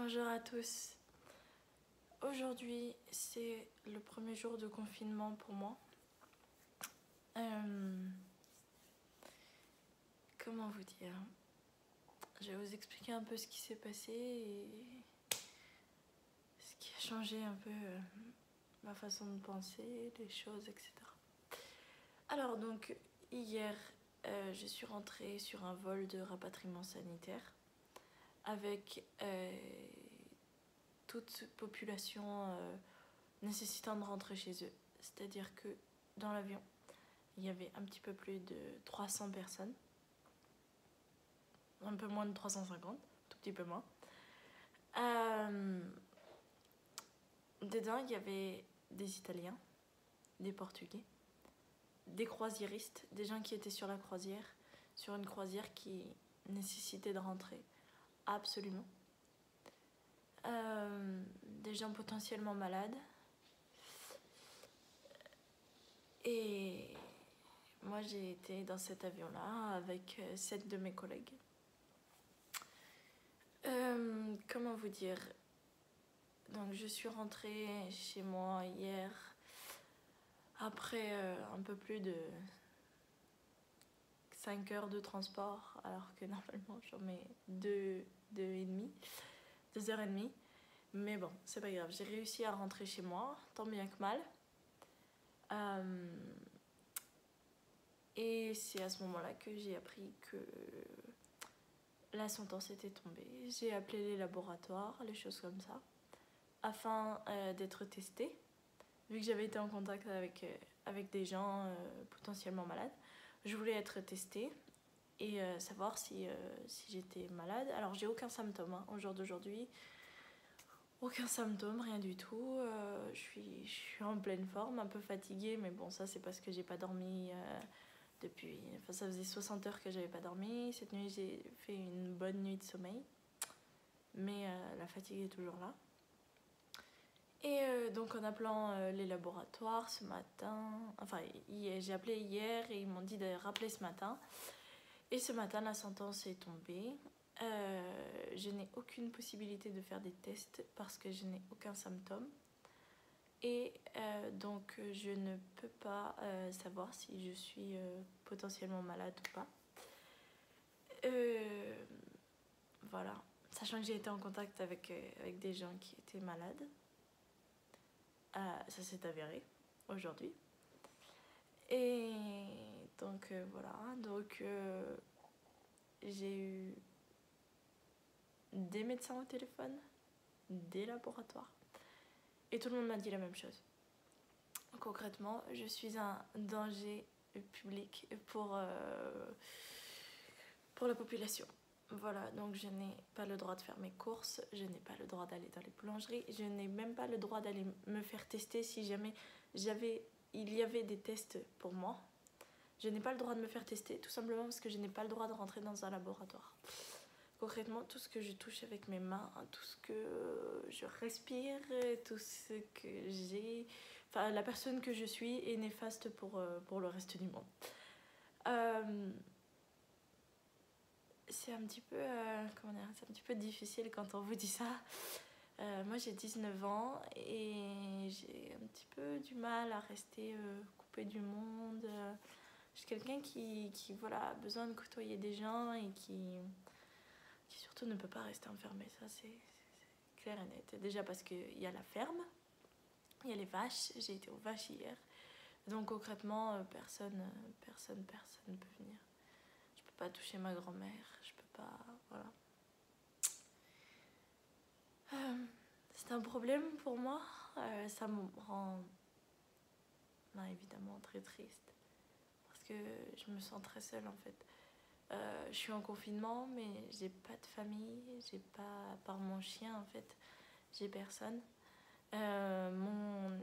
Bonjour à tous. Aujourd'hui, c'est le premier jour de confinement pour moi. Comment vous dire? Je vais vous expliquer un peu ce qui s'est passé et ce qui a changé un peu ma façon de penser, les choses, etc. Alors donc, hier, je suis rentrée sur un vol de rapatriement sanitaire avec toute population nécessitant de rentrer chez eux. C'est-à-dire que dans l'avion, il y avait un petit peu plus de 300 personnes. Un peu moins de 350, tout petit peu moins. Dedans, il y avait des Italiens, des Portugais, des croisiéristes, des gens qui étaient sur la croisière, sur une croisière qui nécessitait de rentrer absolument. Des gens potentiellement malades. Et moi, j'ai été dans cet avion-là avec 7 de mes collègues. Comment vous dire? Donc je suis rentrée chez moi hier après un peu plus de 5 heures de transport, alors que normalement j'en mets 2h30. Mais bon, c'est pas grave, j'ai réussi à rentrer chez moi, tant bien que mal. Et c'est à ce moment-là que j'ai appris que la sentence était tombée. J'ai appelé les laboratoires, les choses comme ça, afin d'être testée, vu que j'avais été en contact avec des gens potentiellement malades. Je voulais être testée et savoir si j'étais malade. Alors j'ai aucun symptôme au jour d'aujourd'hui, aucun symptôme, rien du tout. Je suis en pleine forme, un peu fatiguée, mais bon, ça c'est parce que j'ai pas dormi depuis... Enfin, ça faisait 60 heures que j'avais pas dormi. Cette nuit j'ai fait une bonne nuit de sommeil, mais la fatigue est toujours là. Et donc en appelant les laboratoires ce matin, enfin j'ai appelé hier et ils m'ont dit de rappeler ce matin. Et ce matin la sentence est tombée. Je n'ai aucune possibilité de faire des tests parce que je n'ai aucun symptôme. Et donc je ne peux pas savoir si je suis potentiellement malade ou pas. Voilà, sachant que j'ai été en contact avec des gens qui étaient malades. Ça s'est avéré aujourd'hui. Et donc voilà, donc j'ai eu des médecins au téléphone, des laboratoires, et tout le monde m'a dit la même chose. Concrètement, je suis un danger public pour la population. Voilà, donc je n'ai pas le droit de faire mes courses, je n'ai pas le droit d'aller dans les boulangeries, je n'ai même pas le droit d'aller me faire tester si jamais il y avait des tests pour moi. Je n'ai pas le droit de me faire tester, tout simplement parce que je n'ai pas le droit de rentrer dans un laboratoire. Concrètement, tout ce que je touche avec mes mains, tout ce que je respire, tout ce que j'ai... Enfin, la personne que je suis est néfaste pour le reste du monde. C'est un petit peu comment dire, c'est un petit peu difficile quand on vous dit ça. Moi j'ai 19 ans et j'ai un petit peu du mal à rester coupée du monde. Je suis quelqu'un qui voilà, a besoin de côtoyer des gens et qui surtout ne peut pas rester enfermé. Ça c'est clair et net. Déjà parce qu'il y a la ferme, il y a les vaches. J'ai été aux vaches hier. Donc concrètement personne ne peut venir. Je peux pas toucher ma grand-mère, je peux pas, voilà. C'est un problème pour moi, ça me rend évidemment très triste parce que je me sens très seule en fait. Je suis en confinement mais j'ai pas de famille, j'ai pas, à part mon chien en fait, j'ai personne. Mon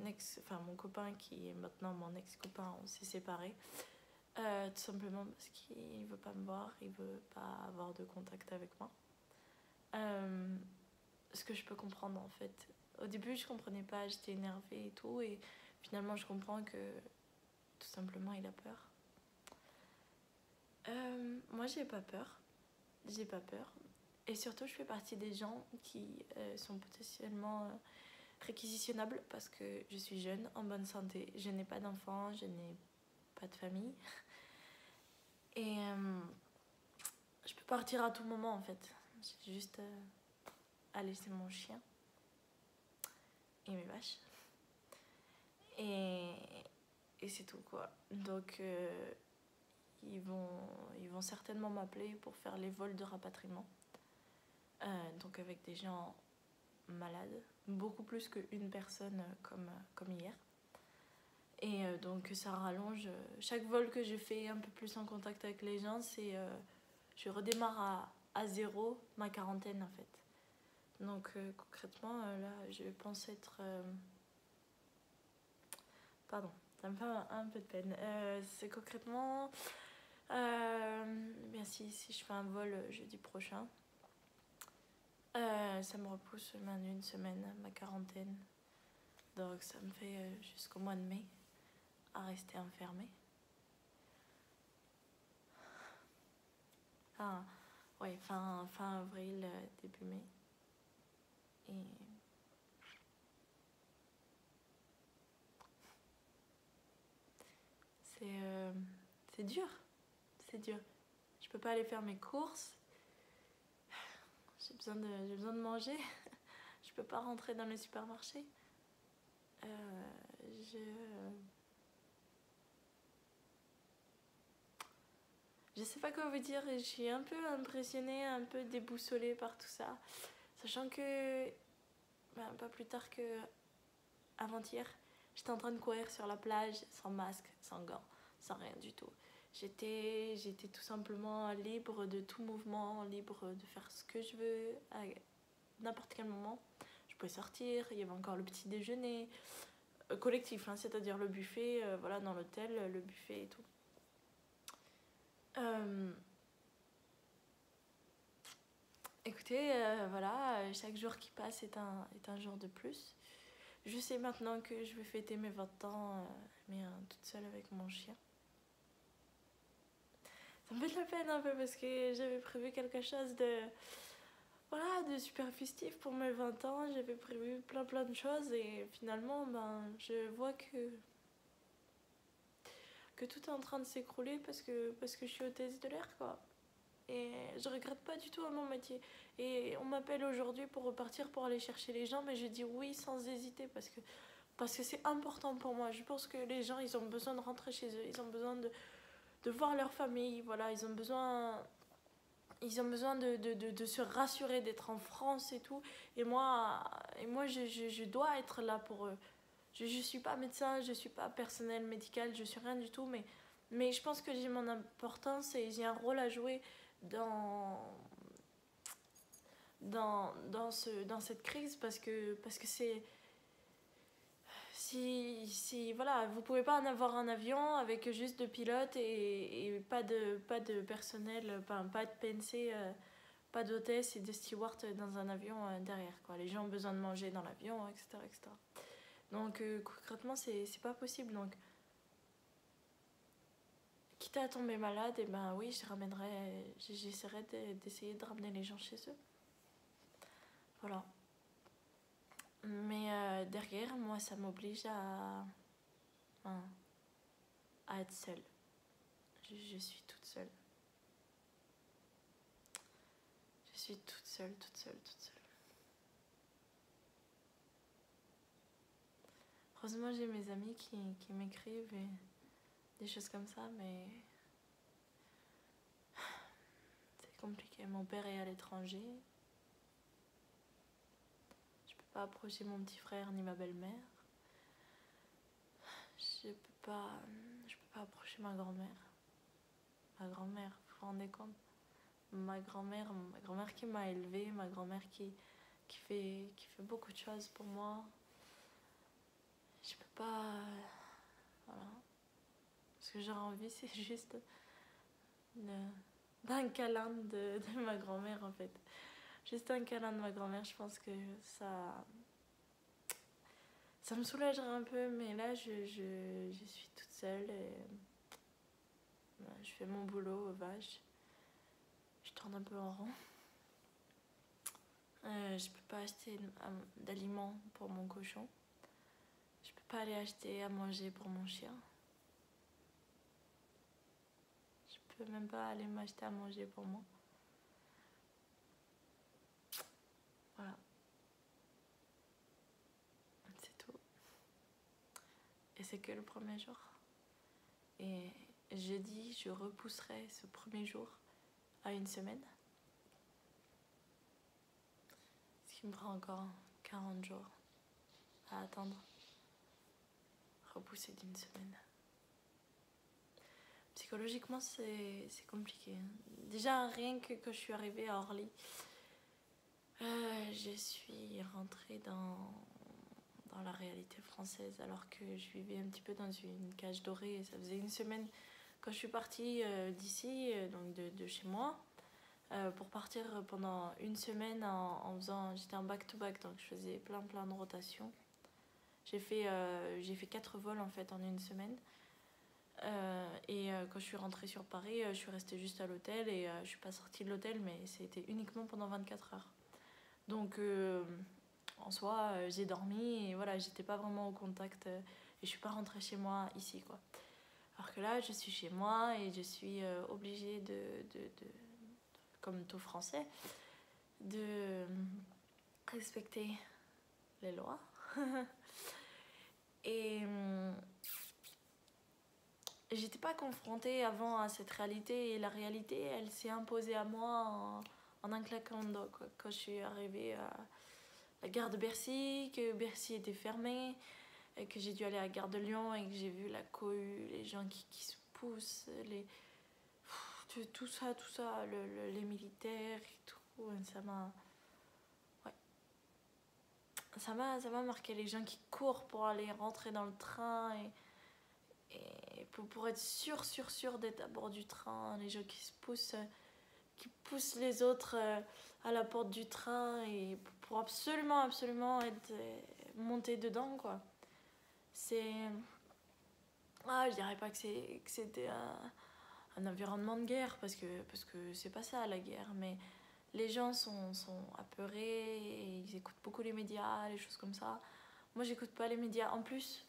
copain qui est maintenant mon ex-copain, on s'est séparés. Tout simplement parce qu'il veut pas me voir, il veut pas avoir de contact avec moi. Ce que je peux comprendre en fait. Au début je comprenais pas, j'étais énervée et tout, et finalement je comprends que tout simplement il a peur. Moi j'ai pas peur, Et surtout, je fais partie des gens qui sont potentiellement réquisitionnables parce que je suis jeune, en bonne santé, je n'ai pas d'enfants, je n'ai pas de famille. Et je peux partir à tout moment en fait. J'ai juste à laisser mon chien et mes vaches. Et, et c'est tout quoi. Donc ils vont certainement m'appeler pour faire les vols de rapatriement. Donc avec des gens malades, beaucoup plus qu'une personne comme hier. Et donc ça rallonge. Chaque vol que je fais un peu plus en contact avec les gens, c'est je redémarre à zéro ma quarantaine en fait. Donc concrètement, là, je pense être... Pardon, ça me fait un peu de peine. C'est concrètement... bien si je fais un vol jeudi prochain, ça me repousse même une semaine, ma quarantaine. Donc ça me fait jusqu'au mois de mai à rester enfermée. Enfin, ouais, fin avril, début mai. Et c'est dur, c'est dur. Je peux pas aller faire mes courses. J'ai besoin de manger. Je peux pas rentrer dans le supermarché. Je sais pas quoi vous dire. Je suis un peu impressionnée, un peu déboussolée par tout ça. Sachant que pas plus tard que avant-hier, j'étais en train de courir sur la plage sans masque, sans gants, sans rien du tout. J'étais tout simplement libre de tout mouvement, libre de faire ce que je veux à n'importe quel moment. Je pouvais sortir, il y avait encore le petit déjeuner collectif, hein, c'est-à-dire le buffet, voilà, dans l'hôtel, le buffet et tout. Écoutez, voilà, chaque jour qui passe est un jour de plus. Je sais maintenant que je vais fêter mes 20 ans, mais toute seule avec mon chien. Ça me fait de la peine un peu parce que j'avais prévu quelque chose de super festif pour mes 20 ans. J'avais prévu plein de choses et finalement, je vois que tout est en train de s'écrouler parce que je suis hôtesse de l'air, quoi. Et je regrette pas du tout mon métier. Et on m'appelle aujourd'hui pour repartir, pour aller chercher les gens, mais je dis oui sans hésiter parce que c'est important pour moi. Je pense que les gens, ils ont besoin de rentrer chez eux, ils ont besoin de voir leur famille, voilà, ils ont besoin de se rassurer d'être en France et tout. Et moi je dois être là pour eux. Je suis pas médecin, je suis pas personnel médical, je suis rien du tout, mais je pense que j'ai mon importance et j'ai un rôle à jouer dans cette crise parce que c'est si voilà, vous pouvez pas en avoir un avion avec juste deux pilotes et pas de personnel, pas de PNC, pas d'hôtesse et de steward dans un avion derrière, quoi. Les gens ont besoin de manger dans l'avion, etc. Donc concrètement c'est pas possible. Donc quitte à tomber malade, et ben oui, j'essaierai d'essayer de ramener les gens chez eux. Voilà. Mais derrière, moi, ça m'oblige à être seule. Je suis toute seule. Je suis toute seule. Heureusement, j'ai mes amis qui m'écrivent et des choses comme ça, mais c'est compliqué. Mon père est à l'étranger. Je peux pas approcher mon petit frère ni ma belle-mère. Je peux pas approcher ma grand-mère. Ma grand-mère, vous vous rendez compte? Ma grand-mère qui m'a élevée, ma grand-mère qui fait beaucoup de choses pour moi. Je peux pas... voilà. Ce que j'aurais envie, c'est juste d'un câlin de ma grand-mère, en fait. Juste un câlin de ma grand-mère, je pense que ça me soulagerait un peu, mais là, je suis toute seule et je fais mon boulot aux vaches. Je tourne un peu en rond. je peux pas acheter d'aliments pour mon cochon. Je peux pas aller acheter à manger pour mon chien. Je peux même pas aller m'acheter à manger pour moi. Voilà. C'est tout. Et c'est que le premier jour. Et jeudi, je repousserai ce premier jour à une semaine. Ce qui me prend encore 40 jours à attendre. Repousser d'une semaine. Psychologiquement, c'est compliqué. Déjà, rien que quand je suis arrivée à Orly, je suis rentrée dans la réalité française alors que je vivais un petit peu dans une cage dorée. Et ça faisait une semaine quand je suis partie d'ici, donc de chez moi, pour partir pendant une semaine en faisant... J'étais en back-to-back, donc je faisais plein de rotations. J'ai fait 4 vols en fait en une semaine. Quand je suis rentrée sur Paris, je suis restée juste à l'hôtel et je suis pas sortie de l'hôtel, mais c'était uniquement pendant 24 heures. Donc en soi, j'ai dormi et voilà, j'étais pas vraiment au contact et je suis pas rentrée chez moi ici quoi. Alors que là, je suis chez moi et je suis obligée comme tout Français, de respecter les lois. Et j'étais pas confrontée avant à cette réalité et la réalité, elle s'est imposée à moi en un claquement de doigts, quoi. Quand je suis arrivée à la gare de Bercy, que Bercy était fermée, et que j'ai dû aller à la gare de Lyon et que j'ai vu la cohue, les gens qui se poussent, tout ça, les militaires et tout, ça m'a... Ouais. Ça m'a marqué, les gens qui courent pour aller rentrer dans le train et pour être sûr d'être à bord du train, les gens qui poussent les autres à la porte du train et pour absolument être monté dedans quoi. C'est... Ah, je dirais pas que c'était un environnement de guerre parce que c'est pas ça la guerre, mais les gens sont apeurés et ils écoutent beaucoup les médias, les choses comme ça. Moi j'écoute pas les médias. En plus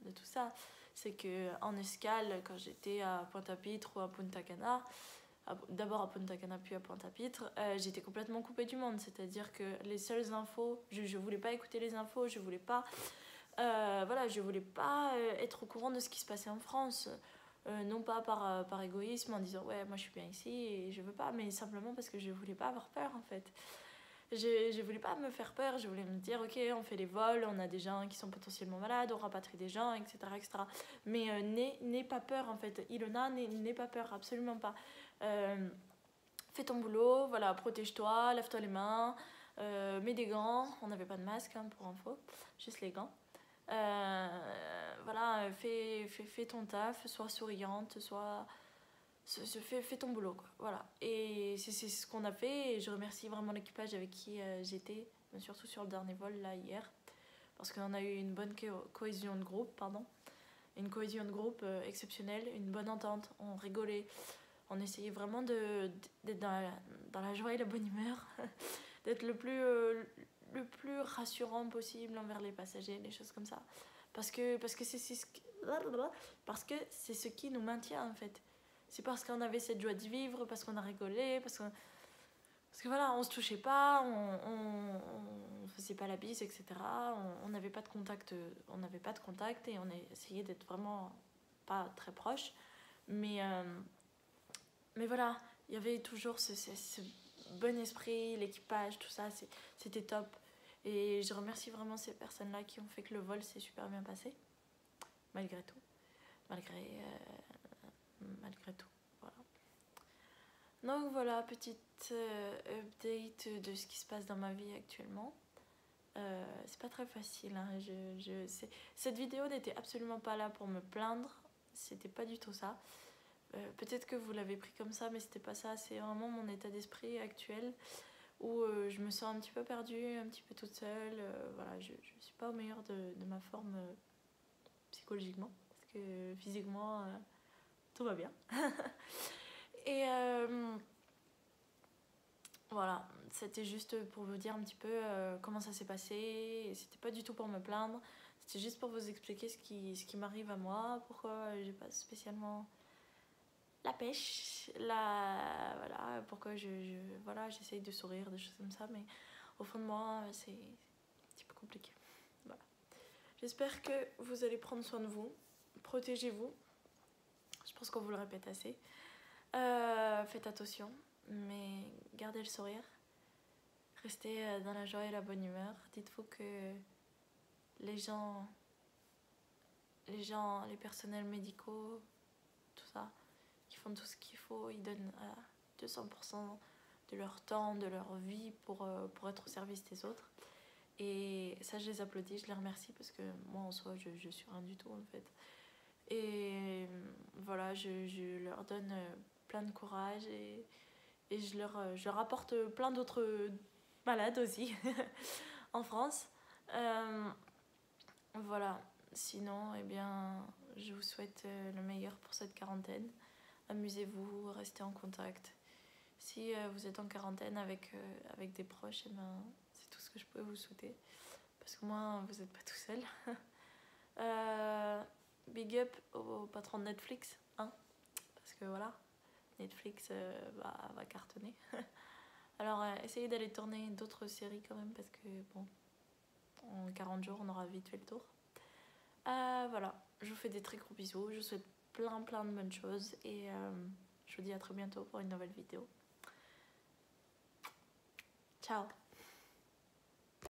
de tout ça, c'est que en escale, quand j'étais à Pointe-à-Pitre ou à Punta Cana, d'abord à Punta Cana puis à Pointe-à-Pitre, j'étais complètement coupée du monde. C'est-à-dire que les seules infos, je voulais pas écouter les infos, je voulais pas être au courant de ce qui se passait en France. Non pas par égoïsme en disant ouais moi je suis bien ici et je veux pas, mais simplement parce que je voulais pas avoir peur en fait. Je voulais pas me faire peur, je voulais me dire ok on fait des vols, on a des gens qui sont potentiellement malades, on rapatrie des gens, etc. Mais n'aie pas peur en fait, Ilona, n'aie pas peur, absolument pas. Fais ton boulot, voilà, protège-toi, lave-toi les mains, mets des gants, on n'avait pas de masque hein, pour info, juste les gants. Voilà, fais ton taf, sois souriante, fais ton boulot quoi. Voilà, et c'est ce qu'on a fait et je remercie vraiment l'équipage avec qui j'étais, surtout sur le dernier vol là hier, parce qu'on a eu une bonne cohésion de groupe, une cohésion de groupe exceptionnelle, une bonne entente, on rigolait, on essayait vraiment d'être dans la joie et la bonne humeur, d'être le plus rassurant possible envers les passagers, des choses comme ça. Parce que c'est ce qui nous maintient en fait. C'est parce qu'on avait cette joie de vivre, parce qu'on a rigolé, parce que voilà, on se touchait pas, on faisait pas la bise, etc. On n'avait pas de contact, et on a essayé d'être vraiment pas très proches. Mais voilà, il y avait toujours ce bon esprit, l'équipage, tout ça, c'était top. Et je remercie vraiment ces personnes-là qui ont fait que le vol s'est super bien passé, malgré tout. Malgré tout, voilà. Donc voilà, petite update de ce qui se passe dans ma vie actuellement. C'est pas très facile, hein. Cette vidéo n'était absolument pas là pour me plaindre, c'était pas du tout ça. Peut-être que vous l'avez pris comme ça, mais c'était pas ça. C'est vraiment mon état d'esprit actuel où je me sens un petit peu perdue, un petit peu toute seule. Voilà, je suis pas au meilleur de ma forme psychologiquement, parce que physiquement, tout va bien. Et voilà, c'était juste pour vous dire un petit peu comment ça s'est passé. C'était pas du tout pour me plaindre. C'était juste pour vous expliquer ce qui m'arrive à moi, pourquoi j'ai pas spécialement la pêche, voilà, pourquoi voilà, j'essaye de sourire, des choses comme ça, mais au fond de moi, c'est un petit peu compliqué. Voilà. J'espère que vous allez prendre soin de vous, protégez-vous. Je pense qu'on vous le répète assez. Faites attention, mais gardez le sourire. Restez dans la joie et la bonne humeur. Dites-vous que les gens, les personnels médicaux, tout ça, ils font tout ce qu'il faut, ils donnent 200% de leur temps, de leur vie pour être au service des autres. Et ça, je les applaudis, je les remercie parce que moi, en soi, je suis rien du tout, en fait. Et voilà, je leur donne plein de courage et je leur apporte plein d'autres malades aussi en France. Voilà, sinon, eh bien, je vous souhaite le meilleur pour cette quarantaine. Amusez-vous, restez en contact. Si vous êtes en quarantaine avec des proches, eh ben, c'est tout ce que je peux vous souhaiter. Parce que moi, vous n'êtes pas tout seul. Big up au patron de Netflix, hein, parce que voilà, Netflix va cartonner. Alors, essayez d'aller tourner d'autres séries quand même, parce que bon, en 40 jours, on aura vite fait le tour. Voilà, je vous fais des très gros bisous, je vous souhaite plein de bonnes choses et je vous dis à très bientôt pour une nouvelle vidéo. Ciao.